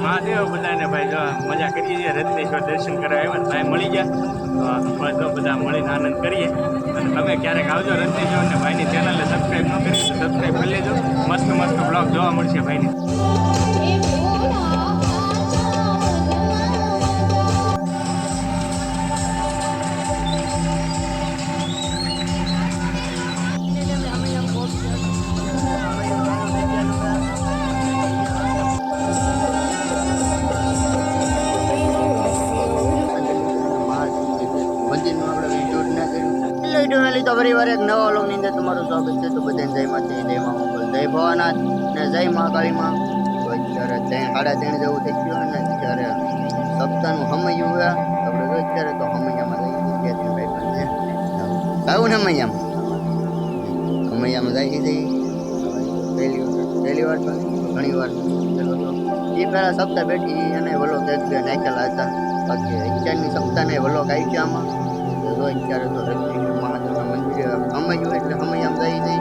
મહાદેવ બધાને ભાઈ જો મજા કરીએ છીએ. રત્નેશ્વર દર્શન કરવા આવ્યા ભાઈ મળી ગયા તો બસ જો બધા મળીને આનંદ કરીએ. અને તમે ક્યારેક આવજો રત્નેશ્વર ને ભાઈની ચેનલને સબસ્ક્રાઈબ ન કરી તો સબસ્ક્રાઈબ કરી લેજો. મસ્ત મસ્ત બ્લોગ જોવા મળશે ભાઈને. તો ફરીવાર એક નવા વ્લોગની અંદર તમારું સ્વાગત છે. તો બધાને જય માતાજી, જય મા મંગલ, જય ભવાનાથ ને જય મા કાળીમાં. તો અત્યારે 3:30 જેવું થઈ ગયું અને અત્યારે સપ્તાહનું સમયું હોય આપણે તો અત્યારે તો સમયામાં જઈએ આવું ને સમયામાં જઈએ પહેલી વાર તો ઘણી વાર એ પહેલાં સપ્તાહ બેઠી અને વલોક એક બે નાખેલા હતા. બાકી અત્યારની સપ્તાહને વલોક આવી ગયા આમાં. તો અત્યારે તો મહાદેવના મંદિરે સમયું એટલે સમયામાં જઈ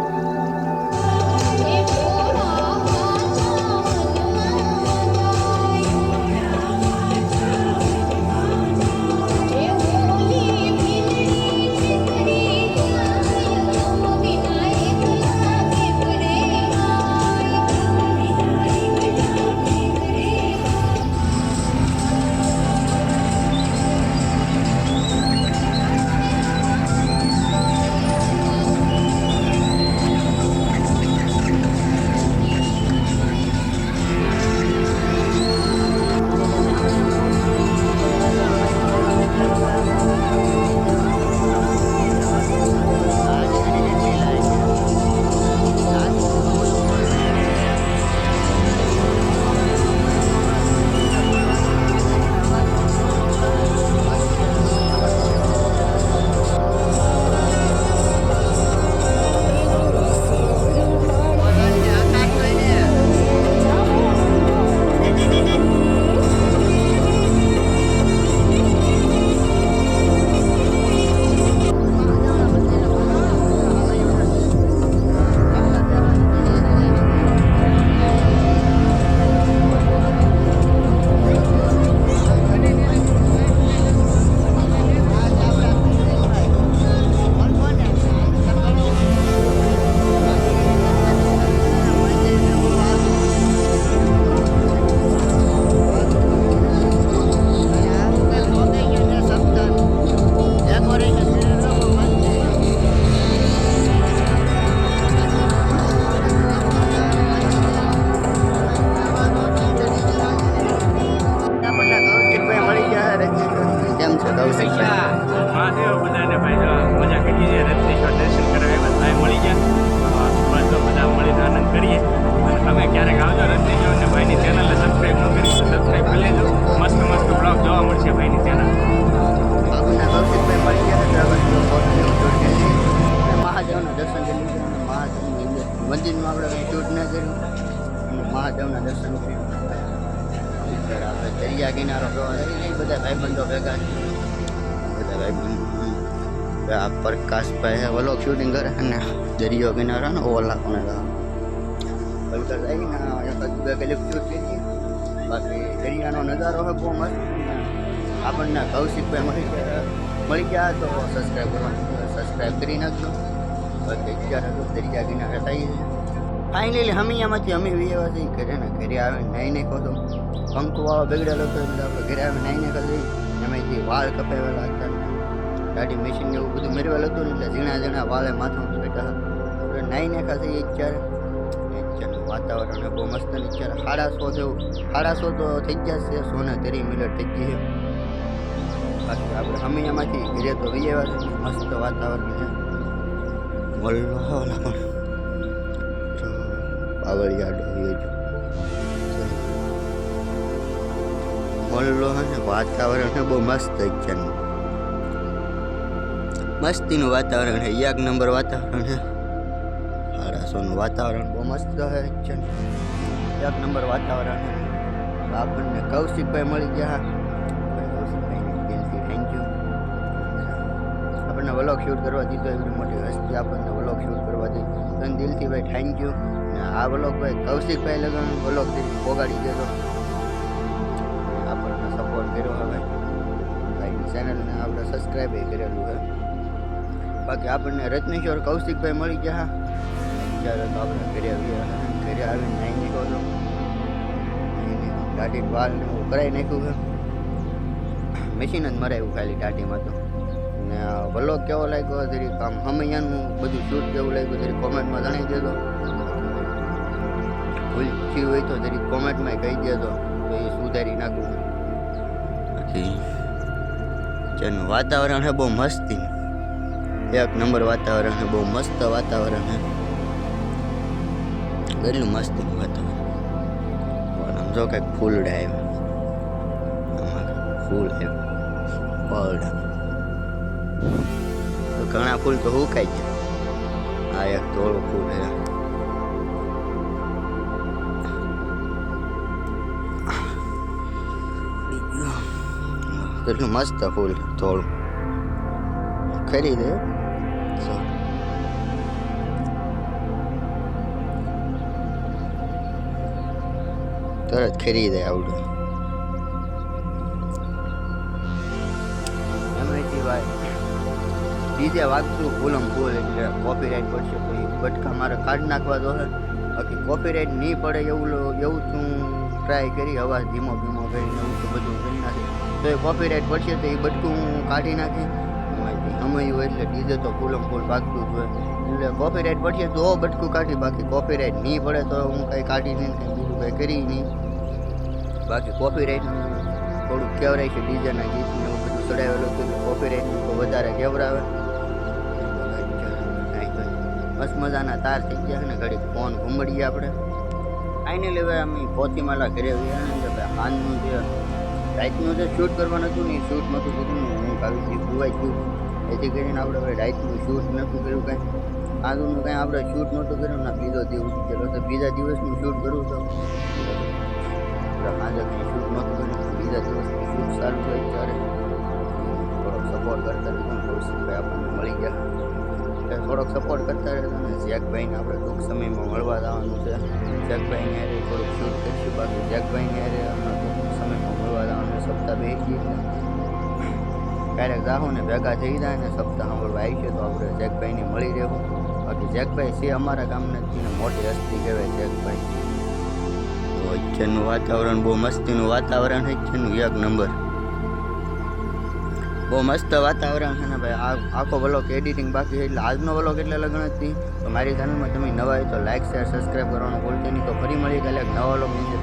મહાદેવ બધાને ભાઈ જો મજા કરીએ છીએ. રત્નેશ્વર દર્શન કરવા આવ્યા ભાઈ મળી ગયા બસ તો બધા મળીને આનંદ કરીએ. અને તમે ક્યારેક આવજો રત્નેશ્વર ને ભાઈની ચેનલને સબસ્ક્રાઈબ ન કરી તો સબસ્ક્રાઈબ કરી લેજો. મસ્ત મસ્ત બ્લોગ જોવા મળશે ભાઈની ચેનલ. મહાદેવના દર્શન કરી લીધા. મહાદેવની મંદિરમાં આપણે શૂટ ન કર્યું અને મહાદેવના દર્શન કર્યું. આપણે દરિયા કિનારો બધા ભાઈબંધો ભેગા આ પ્રકાશભાઈ વલોક શૂટિંગ કરે અને દરિયો કિનારો ને ઓલા કોને પલકર જઈને બે ક્લિપ શૂટ કરીએ. બાકી દરિયાનો નજારો હોય બહુ મસ્ત. આપણને કૌશિકભાઈ મળી ગયા તો સબસ્ક્રાઈબ કરી નાખજો. બાકી અત્યારે તો દરિયા કિનારે થઈ છે. ફાઇનલી હમીયામાંથી અમે વ્યવહાર જઈ ઘરે ને ઘરે આવે નાઈ નાખો તો પંખો વાળો બગડેલો હતો એટલે આપણે ઘરે આવે નાઈ નાખો જઈ. એમાંથી વાળ કપાવેલા હતા, ગાડી મશીન એવું બધું મેળવેલું હતું ને એટલે ઝીણા વાળે માથું બેઠા આપણે નાઈ નાખા જઈએ. અત્યારે વાતાવરણ બહુ મસ્ત ને અત્યારે 150 તો થઈ ગયા છે. 1:30 થઈ ગઈ છે. બાકી આપણે હમીયામાંથી ઘરે તો વ્યવહાર મસ્ત વાતાવરણ છે. મળલો ઓલા પણ બાવળિયાડો મળલો ને વાતાવરણ બહુ મસ્ત છે. મસ્તીનું વાતાવરણ છે. એક નંબર વાતાવરણ છે. 150નું વાતાવરણ બહુ મસ્ત છે. એક નંબર વાતાવરણ છે. આપણને કૌશિકભાઈ મળી ગયા. કૌશિકભાઈને દિલથી થેન્ક યુ. આપણને વ્લોગ શૂટ કરવા દીધો. એવી મોટી હસ્તી આપણને વ્લોગ શૂટ કરવા દીધો. અને દિલથી ભાઈ થેન્ક યુ. આ વ્લોગ ભાઈ કૌશિકભાઈ લગન વ્લોગ પોગાડી દેતો. સબસ્ક્રાઈબ કરેલું છે. બાકી આપણને રત્નેશ્વર કૌશિકભાઈ મળી ગયા. ત્યારે તો આપણે ઘરે આવીને નાઈ નીકળો છો. ગાડી વાલ ને એવું કરાવી નાખ્યું છે. મશીન જ મરાયું ખાલી ગાડીમાં તો. ને વ્લોગ કેવો લાગ્યો જરીક આમ હમૈયાનું બધું શૂટ કેવું લાગ્યું જરીક કોમેન્ટમાં જણાવી દેજો. ભૂલ થયું હોય તો જરીક કોમેન્ટમાં કહી દેજો તો એ સુધારી નાખું. બાકી જેનું વાતાવરણ છે બહુ મસ્તી, એક નંબર વાતાવરણ છે, બહુ મસ્ત વાતાવરણ છે. કેટલું મસ્તીનું વાતાવરણ. આમ જો કંઈક ફૂલડા આવ્યા, ફૂલ આવ્યા, ઘણા ફૂલ તો હુકાઈ ગયા. આ એક થોડું ફૂલ છે. કેટલું મસ્ત ફૂલ થોડું ખરીદે. તરત ખરીદે આવડું. એમએથી ભાઈ ડીજે વાગતું ફૂલમ ફૂલ એટલે કોપીરાઇટ પડશે તો એ બટકા મારે કાઢી નાખવા તો છે. બાકી કોપીરાઇટ નહીં પડે એવું તું ટ્રાય કરી અવાજ ધીમો ધીમો કરીને એવું તો બધું કરી નાખી તો એ કોપીરાઇટ પડશે તો એ બટકું હું કાઢી નાખી. સમયું એટલે ડીજે તો ફૂલમ ફૂલ વાગતું જ હોય એટલે કોપીરાઇટ પડશે તો બટકું કાઢી. બાકી કોપીરાઇટ નહીં પડે તો હું કંઈ કાઢી નહીં, કંઈ બીજું કંઈ કરી નહીં. બાકી કોપીરાઇટનું થોડુંક કેવરાય છે. ડીજેના ગીતને એવું બધું ચડાવેલું હતું કોપીરાઇટનું તો વધારે કેવરાવે. મસ્ત મજાના તાર થઈ ગયા ને ઘડીક ફોન ઘૂમડીએ આપણે. ફાઇનલી હવે અમે પોતીમાલા ઘરે હાનનું જે રાઈટનું જે શૂટ કરવાનું હતું ને એ શૂટ નહોતું કર્યું. હું આવી ગયું ભૂવાઈ ગયું એથી કરીને આપણે હવે રાઈટનું શૂટ નહોતું કર્યું. કાંઈ આગળનું કાંઈ આપણે શૂટ નહોતું કર્યું ને બીજો દિવસ ગયેલો તો બીજા દિવસનું શૂટ કરવું તો આજે કંઈ શૂટ નહોતું કર્યું. બીજા દિવસનું શૂટ સારું થયું ત્યારે થોડોક સપોર્ટ કરતા રહેતો ને કૌશિકભાઈ આપણને મળી ગયા એટલે થોડોક સપોર્ટ કરતા રહેતો ને જેકભાઈને આપણે ટૂંક સમયમાં મળવા જવાનું છે. જેકભાઈને હારે થોડુંક શૂટ કરીશું. બાકી જેકભાઈને હારે હમણાં ટૂંક સમયમાં મળવા જવાનું સપ્તાહ બેસી ક્યારેક જાઉં ને ભેગા થઈ જાય ને સપ્તાહ સાંભળવા આવી છે તો આપણે જેકભાઈને મળી રહેવું. બાકી જેકભાઈ છે અમારા ગામના મોટી હસ્તી કહેવાય જેકભાઈ. વચ્ચેનું વાતાવરણ બહુ મસ્તીનું વાતાવરણ છે. જેનું એક નંબર બહુ મસ્ત વાતાવરણ છે ને ભાઈ. આખો વ્લોગ એડિટિંગ બાકી છે એટલે આજનો વ્લોગ એટલે લગ્ન જ નહીં. તો મારી ચેનલમાં તમે નવા હોય તો લાઈક શેર સબસ્ક્રાઈબ કરવાનું ભૂલતા નહીં. તો ફરી મળી કાલે એક નવા વ્લોગ નીચે